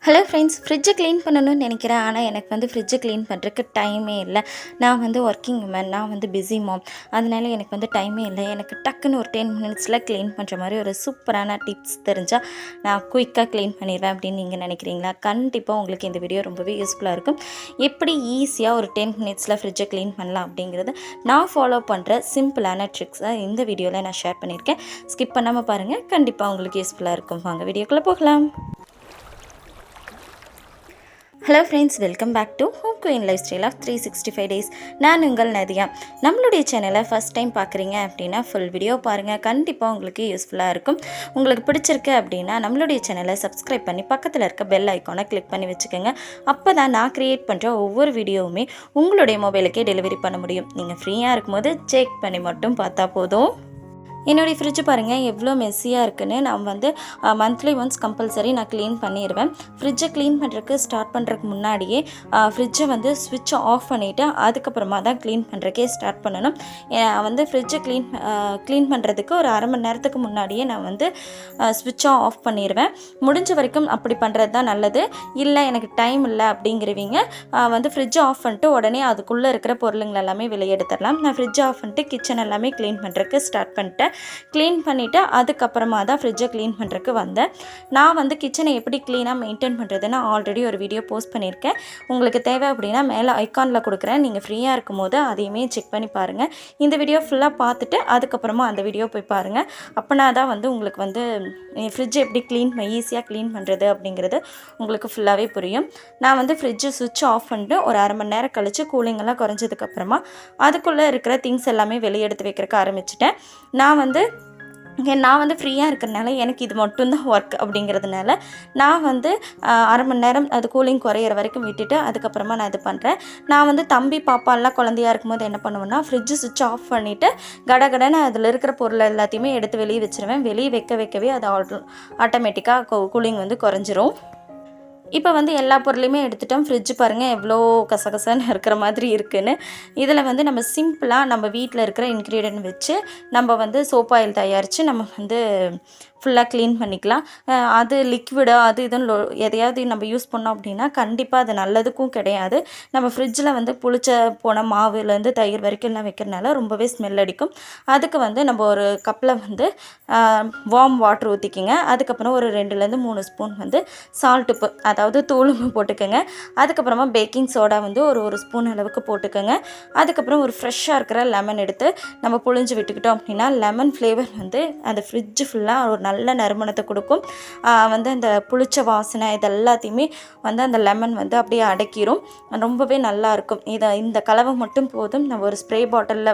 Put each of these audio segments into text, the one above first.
Hello friends, ஃப்ரிட்ஜை clean பண்ணணும்னு நினைக்கிறேன். ஆனால் எனக்கு ஃப்ரிட்ஜை க்ளீன் பண்ணுறதுக்கு டைமே இல்லை. நான் ஒர்க்கிங் உமன், நான் பிஸி மாம். அதனால எனக்கு டைமே இல்லை. எனக்கு டக்குன்னு ஒரு 10 மினிட்ஸில் க்ளீன் பண்ணுற மாதிரி ஒரு சூப்பரான டிப்ஸ் தெரிஞ்சால் நான் குயிக்காக க்ளீன் பண்ணிடுவேன் அப்படின்னு நீங்கள் நினைக்கிறீங்களா? கண்டிப்பாக உங்களுக்கு இந்த வீடியோ ரொம்பவே யூஸ்ஃபுல்லாக இருக்கும். எப்படி ஈஸியாக ஒரு 10 மினிட்ஸில் ஃப்ரிட்ஜை க்ளீன் பண்ணலாம் அப்படிங்கிறது நான் ஃபாலோ பண்ணுற சிம்பிளான ட்ரிக்ஸை இந்த வீடியோவில் நான் ஷேர் பண்ணியிருக்கேன். ஸ்கிப் பண்ணாமல் பாருங்கள், கண்டிப்பாக உங்களுக்கு யூஸ்ஃபுல்லாக இருக்கும். வாங்க வீடியோக்குள்ளே போகலாம். Hello friends, welcome back to home queen lifestyle of 365 days. நான் உங்கள் நதியா. நம்மளுடைய சேனலை ஃபஸ்ட் டைம் பார்க்குறீங்க அப்படின்னா ஃபுல் வீடியோ பாருங்கள். கண்டிப்பாக உங்களுக்கு யூஸ்ஃபுல்லாக இருக்கும். உங்களுக்கு பிடிச்சிருக்கு அப்படின்னா நம்மளுடைய சேனலை சப்ஸ்கிரைப் பண்ணி பக்கத்தில் இருக்க பெல் ஐக்கானை கிளிக் பண்ணி வச்சுக்கோங்க. அப்போ தான் நான் க்ரியேட் பண்ணுற ஒவ்வொரு வீடியோவுமே உங்களுடைய மொபைலுக்கே டெலிவரி பண்ண முடியும். நீங்கள் ஃப்ரீயாக இருக்கும்போது செக் பண்ணி மட்டும் பார்த்தா போதும். என்னுடைய ஃப்ரிட்ஜ் பாருங்கள் எவ்வளோ மெஸ்ஸியாக இருக்குன்னு. நான் மந்த்லி ஒன்ஸ் கம்பல்சரி நான் க்ளீன் பண்ணிடுவேன். ஃப்ரிட்ஜை க்ளீன் பண்ணுறதுக்கு ஸ்டார்ட் பண்ணுறதுக்கு முன்னாடியே ஃப்ரிட்ஜை ஸ்விட்சை ஆஃப் பண்ணிவிட்டு அதுக்கப்புறமா தான் க்ளீன் பண்ணுறக்கே ஸ்டார்ட் பண்ணணும். ஃப்ரிட்ஜை க்ளீன் பண்ணுறதுக்கு ஒரு அரை மணி நேரத்துக்கு முன்னாடியே நான் ஸ்விட்சை ஆஃப் பண்ணிடுவேன். முடிஞ்ச வரைக்கும் அப்படி பண்ணுறது தான் நல்லது. இல்லை எனக்கு டைம் இல்லை அப்படிங்கிறவங்க ஃப்ரிட்ஜை ஆஃப் பண்ணிட்டு உடனே அதுக்குள்ளே இருக்கிற பொருளுங்கள் எல்லாமே வெளியே எடுத்துடலாம். நான் ஃப்ரிட்ஜை ஆஃப் பண்ணிட்டு கிச்சன் எல்லாமே க்ளீன் பண்ணுறதுக்கு ஸ்டார்ட் பண்ணிட்டேன். க்ளீன் பண்ணிவிட்டு அதுக்கப்புறமா தான் ஃப்ரிட்ஜை க்ளீன் பண்ணுறதுக்கு வந்தேன். நான் கிச்சனை எப்படி க்ளீனாக மெயின்டைன் பண்ணுறதுன்னு ஆல்ரெடி ஒரு வீடியோ போஸ்ட் பண்ணியிருக்கேன். உங்களுக்கு தேவை அப்படின்னா மேலே ஐக்கானில் கொடுக்குறேன். நீங்கள் ஃப்ரீயாக இருக்கும் போது அதையுமே செக் பண்ணி பாருங்கள். இந்த வீடியோ ஃபுல்லாக பார்த்துட்டு அதுக்கப்புறமா அந்த வீடியோ போய் பாருங்கள். அப்போனா தான் உங்களுக்கு ஃப்ரிட்ஜை எப்படி ஈஸியாக க்ளீன் பண்ணுறது அப்படிங்கிறது உங்களுக்கு ஃபுல்லாகவே புரியும். நான் ஃப்ரிட்ஜை சுவிட்ச் ஆஃப் பண்ணிட்டு ஒரு அரை மணி நேரம் கழித்து கூலிங்கெல்லாம் குறைஞ்சதுக்கப்புறமா அதுக்குள்ளே இருக்கிற திங்ஸ் எல்லாமே வெளியே எடுத்து வைக்கிறதுக்கு ஆரம்பிச்சிட்டேன். நான் ஃப்ரீயாக இருக்கிறனால எனக்கு இது மட்டும்தான் ஒர்க் அப்படிங்கிறதுனால நான் அரை மணி நேரம் அது கூலிங் குறையிற வரைக்கும் விட்டுட்டு அதுக்கப்புறமா நான் இது பண்ணுறேன். நான் தம்பி பாப்பாலாம் குழந்தையாக இருக்கும்போது என்ன பண்ணுவேன்னா ஃப்ரிட்ஜு சுவிட்ச் ஆஃப் பண்ணிவிட்டு கடகடன்னு அதில் இருக்கிற பொருள் எல்லாத்தையுமே எடுத்து வெளியே வச்சுருவேன். வெளியே வைக்கவே அது ஆட்டோமேட்டிக்காக கூலிங் குறைஞ்சிரும். இப்போ எல்லா பொருளையுமே எடுத்துட்டோம். ஃப்ரிட்ஜ் பாருங்கள் எவ்வளோ கசகசன்னு இருக்கிற மாதிரி இருக்குதுன்னு. இதில் நம்ம சிம்பிளாக நம்ம வீட்டில் இருக்கிற இன்க்ரீடியன்ட் வச்சு நம்ம சோப் ஆயில் தயாரித்து நம்ம ஃபுல்லாக க்ளீன் பண்ணிக்கலாம். அது லிக்விடு அது இதுன்னு எதையாவது நம்ம யூஸ் பண்ணோம் அப்படின்னா கண்டிப்பாக அது நல்லதுக்கும் கிடையாது. நம்ம ஃப்ரிட்ஜில் புளிச்ச போன மாவுலேருந்து தயிர் வரைக்கும் எல்லாம் வைக்கிறனால ரொம்பவே ஸ்மெல் அடிக்கும். அதுக்கு நம்ம ஒரு கப்பில் வார்ம் வாட்டர் ஊற்றிக்கிங்க. அதுக்கப்புறம் ஒரு 2லேருந்து 3 ஸ்பூன் சால்ட் உப்பு, அதாவது தூளுப்பு போட்டுக்கோங்க. அதுக்கப்புறமா பேக்கிங் சோடா ஒரு ஸ்பூன் அளவுக்கு போட்டுக்கோங்க. அதுக்கப்புறம் ஒரு ஃப்ரெஷ்ஷாக இருக்கிற லெமன் எடுத்து நம்ம புழிஞ்சு விட்டுக்கிட்டோம் அப்படின்னா லெமன் ஃப்ளேவர் அந்த ஃப்ரிட்ஜ் ஃபுல்லாக ஒரு நல்ல நறுமணத்தை கொடுக்கும். அந்த புளிச்ச வாசனை இது எல்லாத்தையுமே அந்த லெமன் அப்படியே அடக்கிடும். ரொம்பவே நல்லாயிருக்கும். இந்த கலவை மட்டும் போதும். நம்ம ஒரு ஸ்ப்ரே பாட்டிலில்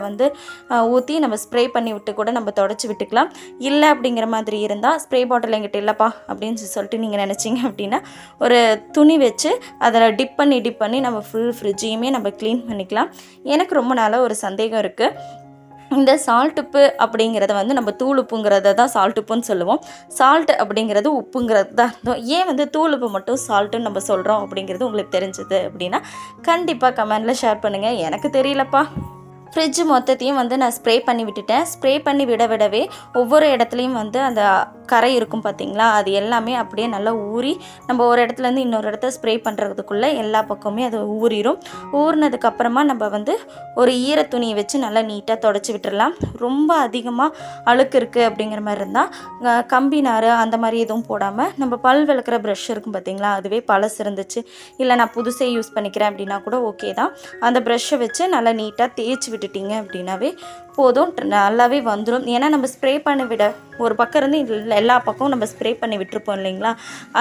ஊற்றி நம்ம ஸ்ப்ரே பண்ணி விட்டு கூட நம்ம தொடச்சி விட்டுக்கலாம். இல்லை அப்படிங்கிற மாதிரி இருந்தால் ஸ்ப்ரே பாட்டில் எங்கிட்ட இல்லைப்பா அப்படின்னு சொல்லிட்டு நீங்கள் நினச்சிங்க அப்படின்னா ஒரு துணி வச்சு அதில் டிப் பண்ணி நம்ம ஃபுல் ஃப்ரிட்ஜையுமே நம்ம க்ளீன் பண்ணிக்கலாம். எனக்கு ரொம்ப நாளாக ஒரு சந்தேகம் இருக்குது. இந்த சால்ட் உப்பு அப்படிங்கிறத நம்ம தூள் உப்புங்கிறத தான் சால்ட் உப்புன்னு சொல்லுவோம். சால்ட் அப்படிங்கிறது உப்புங்கிறது தான் அர்த்தம். ஏன் தூள் உப்பு மட்டும் சால்ட்டுன்னு நம்ம சொல்கிறோம் அப்படிங்கிறது உங்களுக்கு தெரிஞ்சது அப்படின்னா கண்டிப்பாக கமெண்டில் ஷேர் பண்ணுங்கள். எனக்கு தெரியலப்பா. ஃப்ரிட்ஜ் மொத்தத்தையும் நான் ஸ்ப்ரே பண்ணி விட்டுட்டேன். ஸ்ப்ரே பண்ணி விடவே ஒவ்வொரு இடத்துலையும் அந்த கரை இருக்கும் பார்த்திங்களா, அது எல்லாமே அப்படியே நல்லா ஊறி நம்ம ஒரு இடத்துலேருந்து இன்னொரு இடத்த ஸ்ப்ரே பண்ணுறதுக்குள்ளே எல்லா பக்கமே அது ஊறிடும். ஊறினதுக்கப்புறமா நம்ம ஒரு ஈர துணியை வச்சு நல்லா நீட்டாக தொடச்சி விட்டுடலாம். ரொம்ப அதிகமாக அழுக்கு இருக்குது அப்படிங்கிற மாதிரி இருந்தால் கம்பி நார் அந்த மாதிரி எதுவும் போடாமல் நம்ம பல் விளக்குற ப்ரஷ் இருக்கும் பார்த்திங்களா, அதுவே பழசு இருந்துச்சு இல்லை நான் புதுசே யூஸ் பண்ணிக்கிறேன் அப்படின்னா கூட ஓகே தான். அந்த ப்ரஷ்ஷை வச்சு நல்லா நீட்டாக தேய்ச்சி விட்டுட்டிங்க அப்படின்னாவே போதும், நல்லாவே வந்துடும். ஏன்னா நம்ம ஸ்ப்ரே பண்ணி விட ஒரு பக்கம் இருந்து எல்லா பக்கமும் நம்ம ஸ்ப்ரே பண்ணி விட்டுருப்போம் இல்லைங்களா,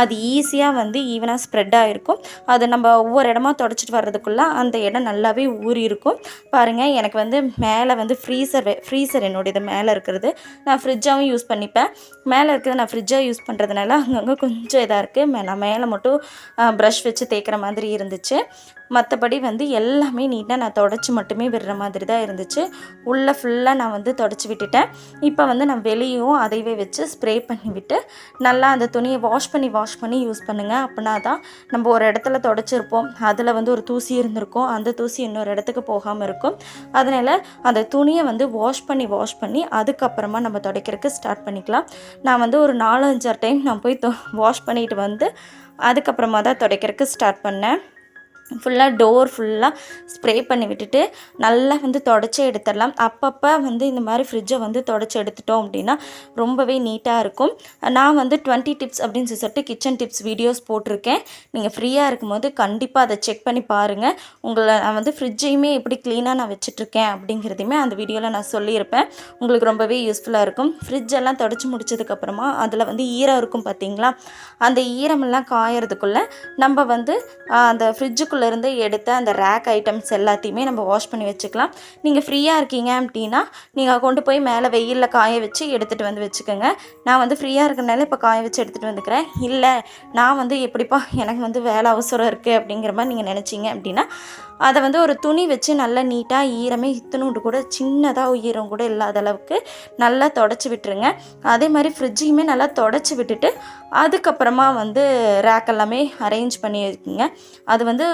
அது ஈஸியாக ஈவனாக ஸ்ப்ரெட் ஆகிருக்கும். அது நம்ம ஒவ்வொரு இடமா தொடச்சிட்டு வர்றதுக்குள்ளே அந்த இடம் நல்லாவே ஊறி இருக்கும். பாருங்கள், எனக்கு மேலே ஃப்ரீசர் என்னுடையது மேலே இருக்கிறது நான் ஃப்ரிட்ஜாகவும் யூஸ் பண்ணிப்பேன். மேலே இருக்கிறது நான் ஃப்ரிட்ஜாக யூஸ் பண்ணுறதுனால அங்கங்கே கொஞ்சம் இதாக இருக்குது. நான் மேலே மட்டும் ப்ரஷ் வச்சு தேய்க்கிற மாதிரி இருந்துச்சு. மற்றபடி எல்லாமே நீட்டாக நான் தொடச்சி மட்டுமே விடுற மாதிரி தான் இருந்துச்சு. உள்ளே ஃபுல்லாக நான் தொடச்சி விட்டுட்டேன். இப்போ நான் வெளியும் அதைவே வச்சு ஸ்ப்ரே பண்ணி விட்டு நல்லா அந்த துணியை வாஷ் பண்ணி யூஸ் பண்ணுங்கள். அப்படின்னா தான் நம்ம ஒரு இடத்துல தொடச்சிருப்போம், அதில் ஒரு தூசி இருந்திருக்கும், அந்த தூசி இன்னொரு இடத்துக்கு போகாமல் இருக்கும். அதனால் அந்த துணியை வாஷ் பண்ணி அதுக்கப்புறமா நம்ம துடைக்கிறதுக்கு ஸ்டார்ட் பண்ணிக்கலாம். நான் ஒரு 4-5 டைம் நான் போய் வாஷ் பண்ணிட்டு அதுக்கப்புறமா தான் துடைக்கிறதுக்கு ஸ்டார்ட் பண்ணேன். ஃபுல்லாக டோர் ஃபுல்லாக ஸ்ப்ரே பண்ணி விட்டுட்டு நல்லா வந்து தொடச்சி எடுத்துடலாம். அப்பப்போ வந்து இந்த மாதிரி ஃப்ரிட்ஜை வந்து தொடச்சி எடுத்துட்டோம் அப்படின்னா ரொம்பவே நீட்டாக இருக்கும். நான் வந்து 20 டிப்ஸ் அப்படின்னு சொல்லிட்டு கிச்சன் டிப்ஸ் வீடியோஸ் போட்டிருக்கேன். நீங்கள் ஃப்ரீயாக இருக்கும்போது கண்டிப்பாக அதை செக் பண்ணி பாருங்கள். நான் வந்து ஃப்ரிட்ஜையுமே எப்படி க்ளீனாக நான் வச்சுட்ருக்கேன் அப்படிங்கிறதையுமே அந்த வீடியோவில் நான் சொல்லியிருப்பேன். உங்களுக்கு ரொம்பவே யூஸ்ஃபுல்லாக இருக்கும். ஃப்ரிட்ஜெல்லாம் தொடச்சி முடிச்சதுக்கப்புறமா அதில் வந்து ஈரம் இருக்கும் பார்த்தீங்களா, அந்த ஈரமெல்லாம் காயறதுக்குள்ளே நம்ம வந்து அந்த ஃப்ரிட்ஜுக்குள்ளே இருந்து எடுத்த அந்த ரேக் ஐட்டம்ஸ் எல்லாத்தையுமே நம்ம வாஷ் பண்ணி வச்சுக்கலாம். நீங்கள் ஃப்ரீயாக இருக்கீங்க அப்படின்னா நீங்கள் கொண்டு போய் மேலே வெயிலில் காய வச்சு எடுத்துகிட்டு வந்து வச்சுக்கோங்க. நான் வந்து ஃப்ரீயாக இருக்கிறனால இப்போ காய வச்சு எடுத்துகிட்டு வந்துக்கிறேன். இல்லை நான் வந்து எப்படிப்பா எனக்கு வந்து வேலை அவசரம் இருக்குது அப்படிங்கிற மாதிரி நீங்கள் நினச்சிங்க அப்படின்னா அதை வந்து ஒரு துணி வச்சு நல்லா நீட்டாக ஈரமே இத்தனோண்டு கூட சின்னதாக ஈரம் கூட இல்லாத அளவுக்கு நல்லா தொடச்சி விட்டுருங்க. அதே மாதிரி ஃப்ரிட்ஜையுமே நல்லா தொடச்சி விட்டுட்டு அதுக்கப்புறமா வந்து ரேக் எல்லாமே அரேஞ்ச் பண்ணி வைக்குங்க. அது வந்து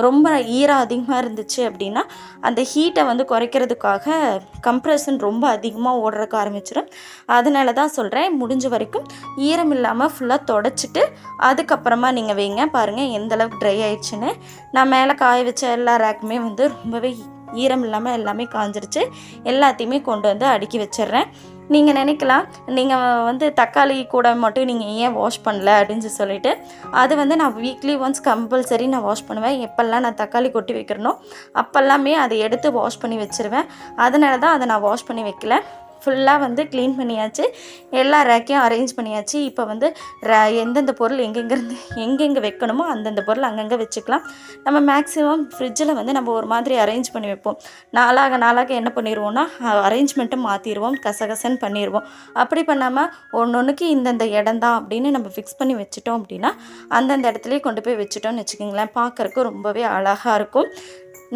ரொம்ப ஈரம் அதிகமாக இருந்துச்சு அப்படின்னா அந்த ஹீட்டை வந்து குறைக்கிறதுக்காக கம்ப்ரெஷன் ரொம்ப அதிகமாக ஓடுறதுக்கு ஆரம்பிச்சிடும். அதனால தான் சொல்கிறேன், முடிஞ்ச வரைக்கும் ஈரம் இல்லாமல் ஃபுல்லாக தொடச்சிட்டு அதுக்கப்புறமா நீங்கள் வைங்க. பாருங்கள் எந்தளவுக்கு ட்ரை ஆயிடுச்சுன்னு. நான் மேலே காய வச்ச எல்லா ரேக்குமே வந்து ரொம்பவே ஈரம் இல்லாமல் எல்லாமே காஞ்சிருச்சு. எல்லாத்தையுமே கொண்டு வந்து அடுக்கி வச்சிடுறேன். நீங்கள் நினைக்கலாம், நீங்கள் வந்து தக்காளி கூட மட்டும் நீங்கள் ஏன் வாஷ் பண்ணல அப்படின்னு சொல்லிட்டு. அது வந்து நான் வீக்லி ஒன்ஸ் கம்பல்சரி நான் வாஷ் பண்ணுவேன். எப்போல்லாம் நான் தக்காளி கொட்டி வைக்கிறனோ அப்போல்லாமே அதை எடுத்து வாஷ் பண்ணி வச்சுருவேன். அதனால தான் அதை நான் வாஷ் பண்ணி வைக்கல. ஃபுல்லாக வந்து க்ளீன் பண்ணியாச்சு, எல்லா ரேக்கையும் அரேஞ்ச் பண்ணியாச்சு. இப்போ வந்து எந்தெந்த பொருள் எங்கெங்கே வைக்கணுமோ அந்தந்த பொருள் அங்கங்கே வச்சுக்கலாம். நம்ம மேக்ஸிமம் ஃப்ரிட்ஜில் வந்து நம்ம ஒரு மாதிரி அரேஞ்ச் பண்ணி வைப்போம். நாளாக என்ன பண்ணிடுவோம்னா அரேஞ்ச்மெண்ட்டை மாற்றிடுவோம், கசகசன்னு பண்ணிடுவோம். அப்படி பண்ணாமல் ஒன்றுக்கு இந்தந்த இடம் தான் அப்படின்னு நம்ம ஃபிக்ஸ் பண்ணி வச்சுட்டோம் அப்படின்னா அந்தந்த இடத்துலையே கொண்டு போய் வச்சுட்டோம்னு வச்சுக்கோங்களேன், பார்க்குறக்கு ரொம்பவே அழகாக இருக்கும்.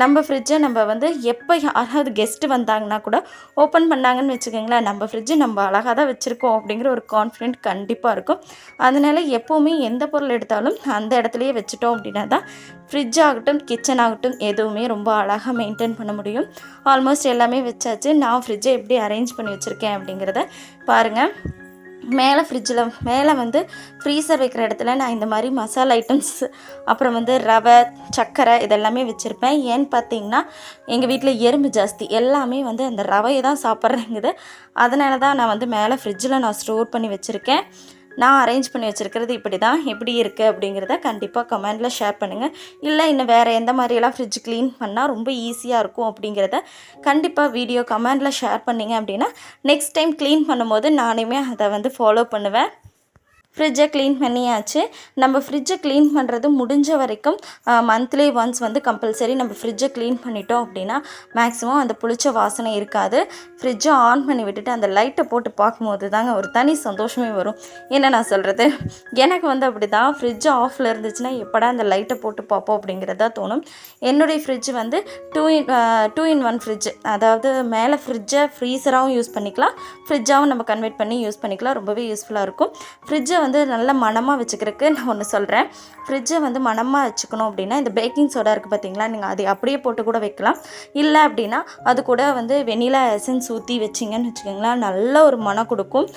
நம்ம ஃப்ரிட்ஜை நம்ம வந்து எப்போ யாராவது கெஸ்ட்டு வந்தாங்கன்னா கூட ஓப்பன் பண்ணாங்கன்னு வச்சுக்கோங்களேன், நம்ம ஃப்ரிட்ஜை நம்ம அழகாக தான் வச்சுருக்கோம் அப்படிங்கிற ஒரு கான்ஃபிடென்ட் கண்டிப்பாக இருக்கும். அதனால் எப்போவுமே எந்த பொருள் எடுத்தாலும் அந்த இடத்துலையே வச்சுட்டோம் அப்படின்னா தான் ஃப்ரிட்ஜ் ஆகட்டும் கிச்சன் ஆகட்டும் எதுவுமே ரொம்ப அழகாக மெயின்டைன் பண்ண முடியும். ஆல்மோஸ்ட் எல்லாமே வச்சாச்சு. நான் ஃப்ரிட்ஜை எப்படி அரேஞ்ச் பண்ணி வச்சுருக்கேன் அப்படிங்கிறத பாருங்கள். மேலே வந்து ஃப்ரீசர் வைக்கிற இடத்துல நான் இந்த மாதிரி மசாலா ஐட்டம்ஸ், அப்புறம் வந்து ரவை, சர்க்கரை இதெல்லாமே வச்சுருப்பேன். ஏன்னு பார்த்தீங்கன்னா எங்கள் வீட்டில் எறும்பு ஜாஸ்தி, எல்லாமே வந்து அந்த ரவையை தான் சாப்பிட்றேங்குது. அதனால தான் நான் வந்து மேலே ஃப்ரிட்ஜில் நான் ஸ்டோர் பண்ணி வச்சுருக்கேன். நான் அரேஞ்ச் பண்ணி வச்சுருக்கிறது இப்படி தான். எப்படி இருக்குது அப்படிங்கிறத கண்டிப்பாக கமெண்டில் ஷேர் பண்ணுங்கள். இல்லை இன்னும் வேறு எந்த மாதிரியெல்லாம் ஃப்ரிட்ஜ் க்ளீன் பண்ணால் ரொம்ப ஈஸியாக இருக்கும் அப்படிங்கிறத கண்டிப்பாக வீடியோ கமெண்டில் ஷேர் பண்ணிங்க அப்படின்னா நெக்ஸ்ட் டைம் க்ளீன் பண்ணும்போது நானுமே அதை வந்து ஃபாலோ பண்ணுவேன். ஃப்ரிட்ஜை க்ளீன் பண்ணியாச்சு. நம்ம ஃப்ரிட்ஜை க்ளீன் பண்ணுறது முடிஞ்ச வரைக்கும் மந்த்லி ஒன்ஸ் வந்து கம்பல்சரி நம்ம ஃப்ரிட்ஜை க்ளீன் பண்ணிட்டோம் அப்படின்னா மேக்ஸிமம் அந்த புளிச்ச வாசனை இருக்காது. ஃப்ரிட்ஜை ஆன் பண்ணி விட்டுட்டு அந்த லைட்டை போட்டு பார்க்கும்போது தாங்க ஒரு தனி சந்தோஷமே வரும். என்ன நான் சொல்கிறது, எனக்கு வந்து அப்படி தான். ஃப்ரிட்ஜ் ஆஃபில் இருந்துச்சுன்னா எப்படா அந்த லைட்டை போட்டு பார்ப்போம் அப்படிங்கிறதா தோணும். என்னுடைய ஃப்ரிட்ஜ் வந்து 2-in-1 ஃப்ரிட்ஜ், அதாவது மேலே ஃப்ரிட்ஜை ஃப்ரீசராகவும் யூஸ் பண்ணிக்கலாம், ஃப்ரிட்ஜாகவும் நம்ம கன்வெர்ட் பண்ணி யூஸ் பண்ணிக்கலாம். ரொம்பவே யூஸ்ஃபுல்லாக இருக்கும். ஃப்ரிட்ஜை வந்து நல்ல மணமாக வச்சுக்கிறதுக்கு நான் ஒன்று சொல்கிறேன். ஃப்ரிட்ஜை வந்து மணமாக வச்சுக்கணும் அப்படின்னா இந்த பேக்கிங் சோடா இருக்குது பார்த்தீங்களா, நீங்கள் அதை அப்படியே போட்டு கூட வைக்கலாம். இல்லை அப்படின்னா அது கூட வந்து வெனிலா எசன்ஸ் ஊற்றி வச்சிங்கன்னு வச்சுக்கோங்களேன், நல்ல ஒரு மணம் கொடுக்கும்.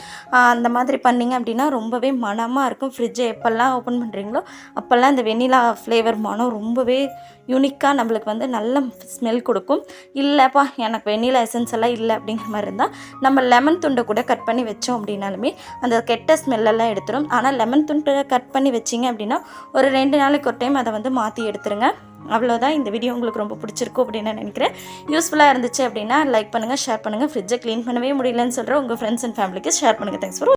அந்த மாதிரி பண்ணிங்க அப்படின்னா ரொம்பவே மணமாக இருக்கும். ஃப்ரிட்ஜை எப்போல்லாம் ஓப்பன் பண்ணுறீங்களோ அப்போல்லாம் இந்த வெனிலா ஃப்ளேவர் மனம் ரொம்பவே யூனிக்காக நம்மளுக்கு வந்து நல்ல ஸ்மெல் கொடுக்கும். இல்லைப்பா எனக்கு வெனிலா எசன்ஸ் எல்லாம் இல்லை அப்படிங்கிற மாதிரி இருந்தால் நம்ம லெமன் துண்டை கூட கட் பண்ணி வச்சோம் அப்படின்னாலுமே அந்த கெட்ட ஸ்மெல்லெல்லாம் எடுத்துரும். ஆனால் லெமன் துண்டை கட் பண்ணி வச்சிங்க அப்படின்னா ஒரு 2 நாளைக்கு ஒரு டைம் அதை வந்து மாற்றி எடுத்துருங்க. அவ்வளோதான். இந்த வீடியோ உங்களுக்கு ரொம்ப பிடிச்சிருக்கும் அப்படின்னு நான் நினைக்கிறேன். யூஸ்ஃபுல்லாக இருந்துச்சு அப்படின்னா லைக் பண்ணுங்கள், ஷேர் பண்ணுங்கள். ஃப்ரிட்ஜை க்ளீன் பண்ணவே முடியலன்னு சொல்கிற உங்கள் ஃப்ரெண்ட்ஸ் அண்ட் ஃபேமிலிக்கு ஷேர் பண்ணுங்கள். Thanks for